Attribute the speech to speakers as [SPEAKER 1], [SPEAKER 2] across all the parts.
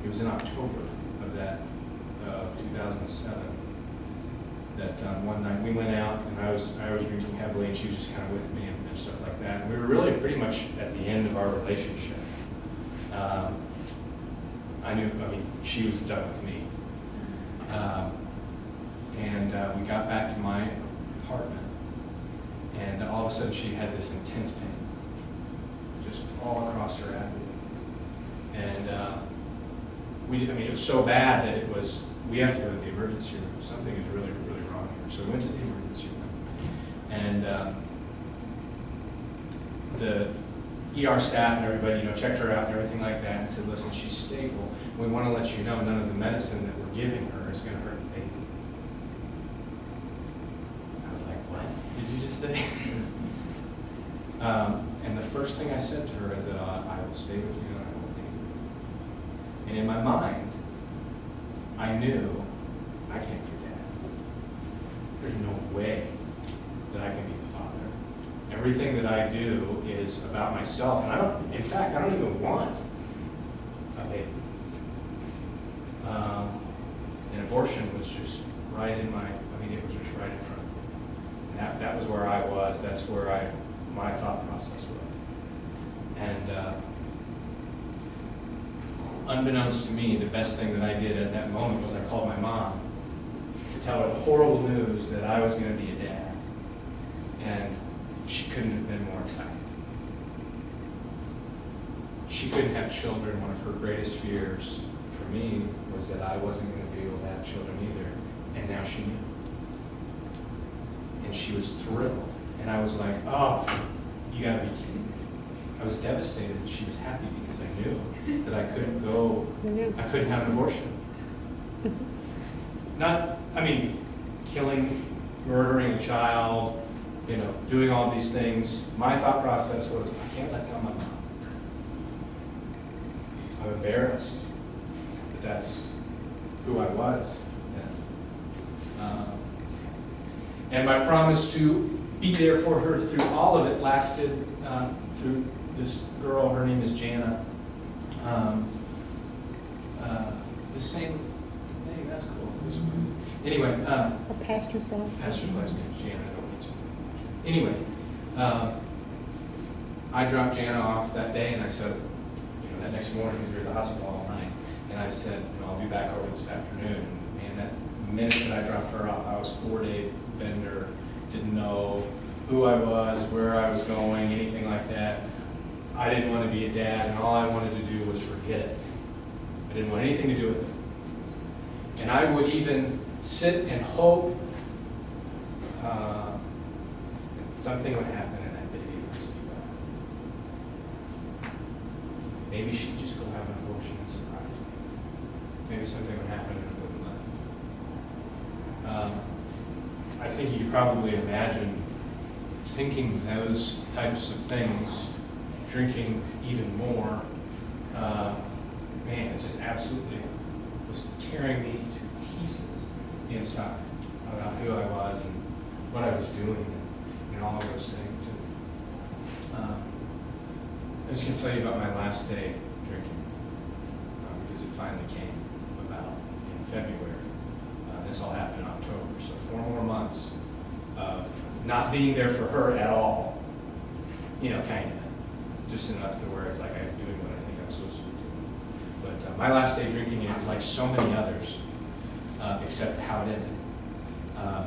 [SPEAKER 1] it was in October of that, 2007, that one night we went out, and I was drinking heavily, and she was just kind of with me and stuff like that. And we were really pretty much at the end of our relationship. She was done with me. We got back to my apartment, and all of a sudden she had this intense pain, just all across her abdomen. And it was so bad that we have to go to the emergency room. Something is really, really wrong here. So we went to the emergency room, and the ER staff and everybody, checked her out and everything like that, and said, "Listen, she's stable. We want to let you know none of the medicine that we're giving her is going to hurt the baby." I was like, "What did you just say?" And the first thing I said to her is that I will stay with you and I won't leave you. And in my mind, I knew I can't be dad. There's no way that I can be the father. Everything that I do is about myself, and I don't even want a baby. An abortion was just right in it was just right in front of me. And that was where I was. That's where my thought process was. And unbeknownst to me, the best thing that I did at that moment was I called my mom to tell her the horrible news that I was going to be a dad. And she couldn't have been more excited. She couldn't have children. One of her greatest fears for me was that I wasn't going to be able to have children either. And now she knew. And she was thrilled. And I was like, "Oh, you gotta be kidding me." I was devastated that she was happy because I knew that I couldn't have an abortion. Killing, murdering a child, doing all these things. My thought process was, I can't let down my mom. I'm embarrassed that that's who I was then. And my promise to be there for her through all of it lasted through this girl. Her name is Jana. The same name. That's cool. Anyway,
[SPEAKER 2] A pastor's wife.
[SPEAKER 1] pastor's last name is Jana. I don't need to. Anyway, I dropped Jana off that day, and I said, that next morning, because we were at the hospital all night, and I said, I'll be back over this afternoon. And that minute that I dropped her off, I was 4-day bender, didn't know who I was, where I was going, anything like that. I didn't want to be a dad, and all I wanted to do was forget it. I didn't want anything to do with it. And I would even sit and hope that something would happen and that baby would just be gone. Maybe she'd just go have an abortion and surprise me. Maybe something would happen and it wouldn't let me. I think you could probably imagine thinking those types of things, drinking even more. It just absolutely was tearing me to pieces inside about who I was and what I was doing and all of those things. I was going to tell you about my last day drinking because it finally came about in February. This all happened in October, so 4 more months of not being there for her at all, kind of, just enough to where it's like I'm doing what I think I'm supposed to be doing. But my last day drinking, it was like so many others, except how it ended. I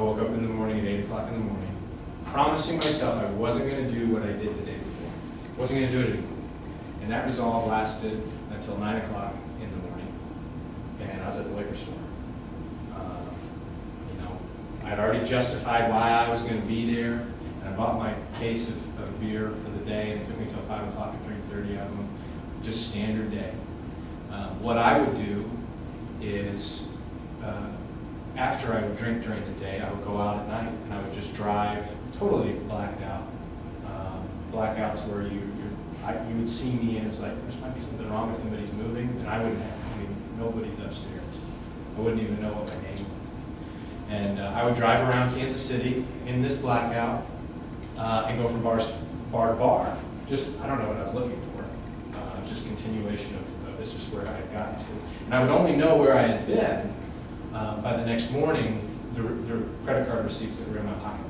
[SPEAKER 1] woke up in the morning at 8 o'clock in the morning, promising myself I wasn't going to do what I did the day before. Wasn't going to do it anymore. And that resolve lasted until 9 o'clock in the morning, and I was at the liquor store. I'd already justified why I was going to be there, and I bought my case of beer for the day, and it took me until 5 o'clock to drink 30 of them, just standard day. What I would do is, after I would drink during the day, I would go out at night, and I would just drive totally blacked out. Blackouts where you would see me, and it's like, there might be something wrong with him, but he's moving, and I wouldn't have. Nobody's upstairs. I wouldn't even know what my name was. And I would drive around Kansas City in this blackout and go from bar to bar. Just, I don't know what I was looking for. was just continuation of this is where I had gotten to. And I would only know where I had been by the next morning, the credit card receipts that were in my pocket.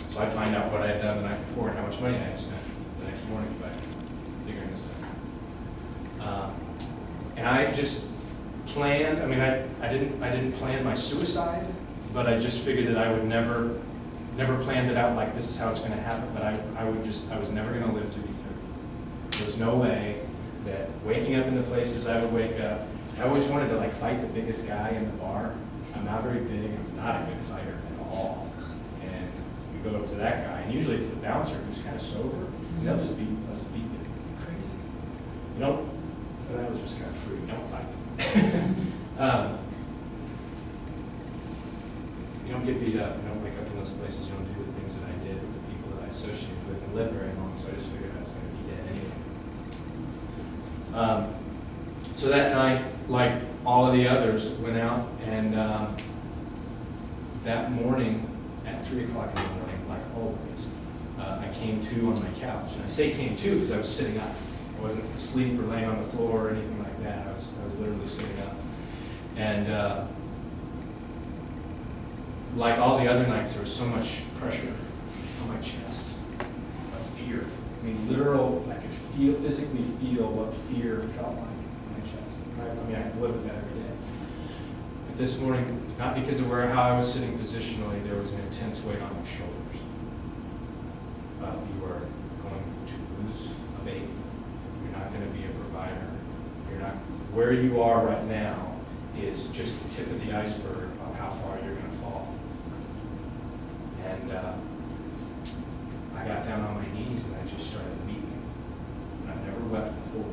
[SPEAKER 1] So I'd find out what I had done the night before and how much money I had spent the next morning by figuring this out. And I just planned, I mean, I didn't plan my suicide, but I just figured that I would never planned it out like this is how it's going to happen, but I was never going to live to be 30. There was no way that waking up in the places I would wake up, I always wanted to like fight the biggest guy in the bar. I'm not very big, I'm not a good fighter at all. And you go up to that guy, and usually it's the bouncer who's kind of sober, and they'll just beat you crazy. You don't, but I was just kind of free, don't fight. You don't get beat up, you don't wake up in those places, you don't do the things that I did with the people that I associated with and live very long, so I just figured I was going to be dead anyway. So that night, like all of the others, went out, and that morning, at 3 o'clock in the morning, like always, I came to on my couch. And I say came to because I was sitting up. I wasn't asleep or laying on the floor or anything like that. I was literally sitting up. And like all the other nights, there was so much pressure on my chest of fear. I mean, literal, I could physically feel what fear felt like in my chest. I mean, I live with that every day. But this morning, not because of how I was sitting positionally, there was an intense weight on my shoulders. You are going to lose a baby. You're not going to be a provider. You're not. Where you are right now is just the tip of the iceberg of how far you're going to fall. And I got down on my knees and I just started weeping. And I've never wept before,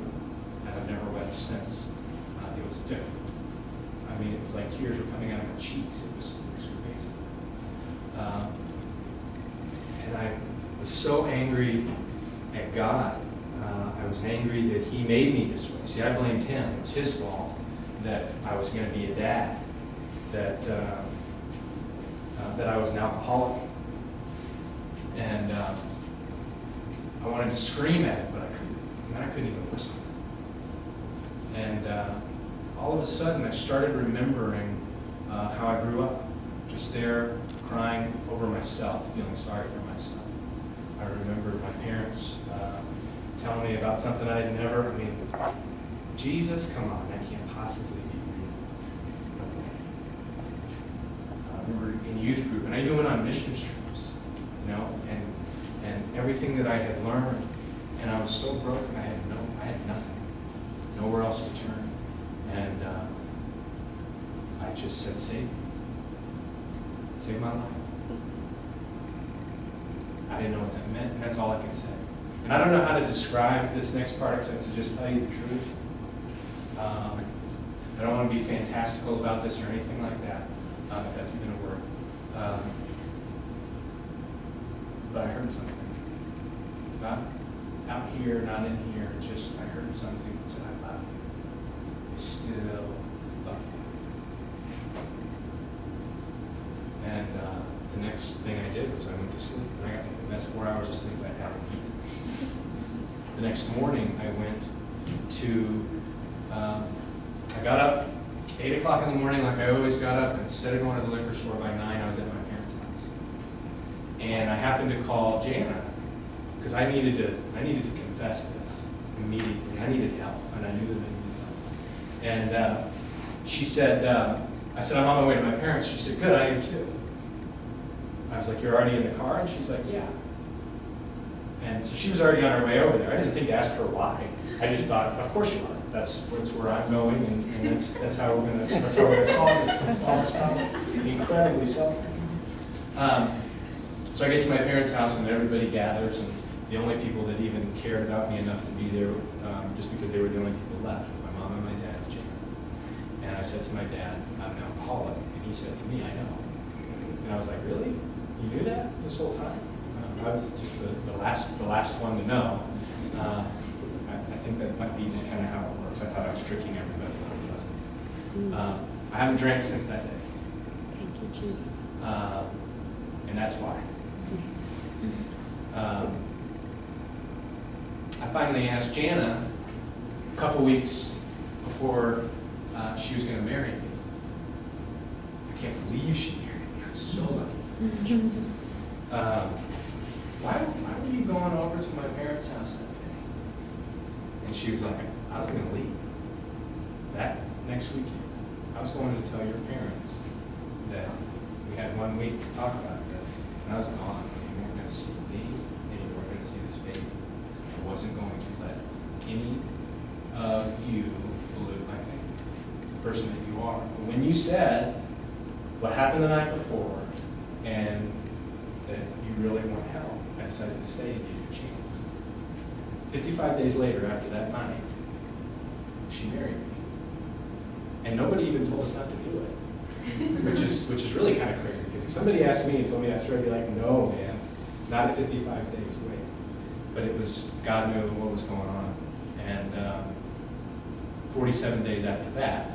[SPEAKER 1] and I've never wept since. It was different. I mean, it was like tears were coming out of my cheeks. It was crazy. And I was so angry at God. I was angry that He made me this way. See, I blamed Him. It was His fault that I was going to be a dad, that I was an alcoholic. And I wanted to scream at it, but I couldn't. I couldn't even whisper. And all of a sudden, I started remembering how I grew up, just there crying over myself, feeling sorry for myself. I remembered my parents telling me about something I had never, Jesus, come on, that can't possibly be real. I remember in youth group, and I even went on mission trips, and everything that I had learned, and I was so broken, I had nothing, nowhere else to turn. And I just said, save my life. I didn't know what that meant, and that's all I could say. And I don't know how to describe this next part except to just tell you the truth. I don't want to be fantastical about this or anything like that, if that's even a word. But I heard something. Not out here, not in here, just I heard something that said, I love you. I still love you. And the next thing I did was I went to sleep. And I got the best 4 hours of sleep I had. The next morning I went to, I got up 8 o'clock in the morning like I always got up, and instead of going to the liquor store by 9, I was at my parents' house. And I happened to call Jana, because I needed to confess this immediately. I needed help, and I knew that I needed help. And she said, I said, I'm on my way to my parents. She said, good, I am too. I was like, you're already in the car? And she's like, yeah. And so she was already on her way over there. I didn't think to ask her why. I just thought, of course you are. That's where I'm going, and that's how we're gonna solve this problem. Incredibly so. So I get to my parents' house, and everybody gathers, and the only people that even cared about me enough to be there, just because they were the only people left, were my mom and my dad, Jane. And I said to my dad, I'm an alcoholic, and he said to me, I know. And I was like, really? You knew that this whole time? I was just the last one to know. I think that might be just kind of how it works. I thought I was tricking everybody, but I wasn't. I haven't drank since that day.
[SPEAKER 2] Thank you, Jesus.
[SPEAKER 1] And that's why. I finally asked Jana a couple weeks before she was going to marry me. I can't believe she married me. I was so lucky. Why were you going over to my parents' house that day? And she was like, I was going to leave. That next weekend, I was going to tell your parents that we had 1 week to talk about this, and I was gone. You weren't going to see me, and you weren't going to see this baby. I wasn't going to let any of you pollute my family, the person that you are. But when you said what happened the night before, and that you really want help, I decided to stay and give you a chance. 55 days later, after that night, she married me. And nobody even told us not to do it, which is really kind of crazy. Because if somebody asked me and told me that story, I'd be like, no, man, not at 55 days, wait. But it was, God knew what was going on. And 47 days after that,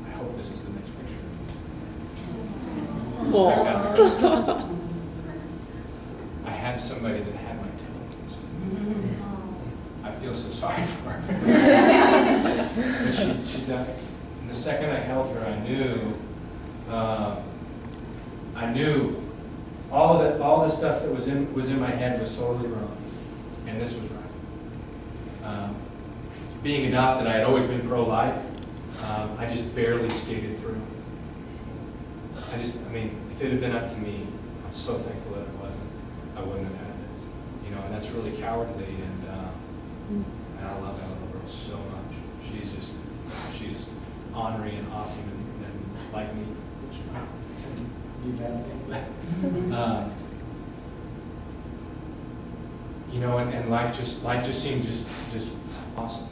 [SPEAKER 1] I hope this is the next picture. I had somebody that had my toes. I feel so sorry for her. But she died. And the second I held her, I knew all the stuff that was in my head was totally wrong, and this was right. Being adopted, I had always been pro-life. I just barely skated through. If it had been up to me, I'm so thankful that it wasn't. I wouldn't have had this, and that's really cowardly. And I love that little girl so much. She's ornery and awesome and like me, which be a bad thing, but and life just seemed just awesome.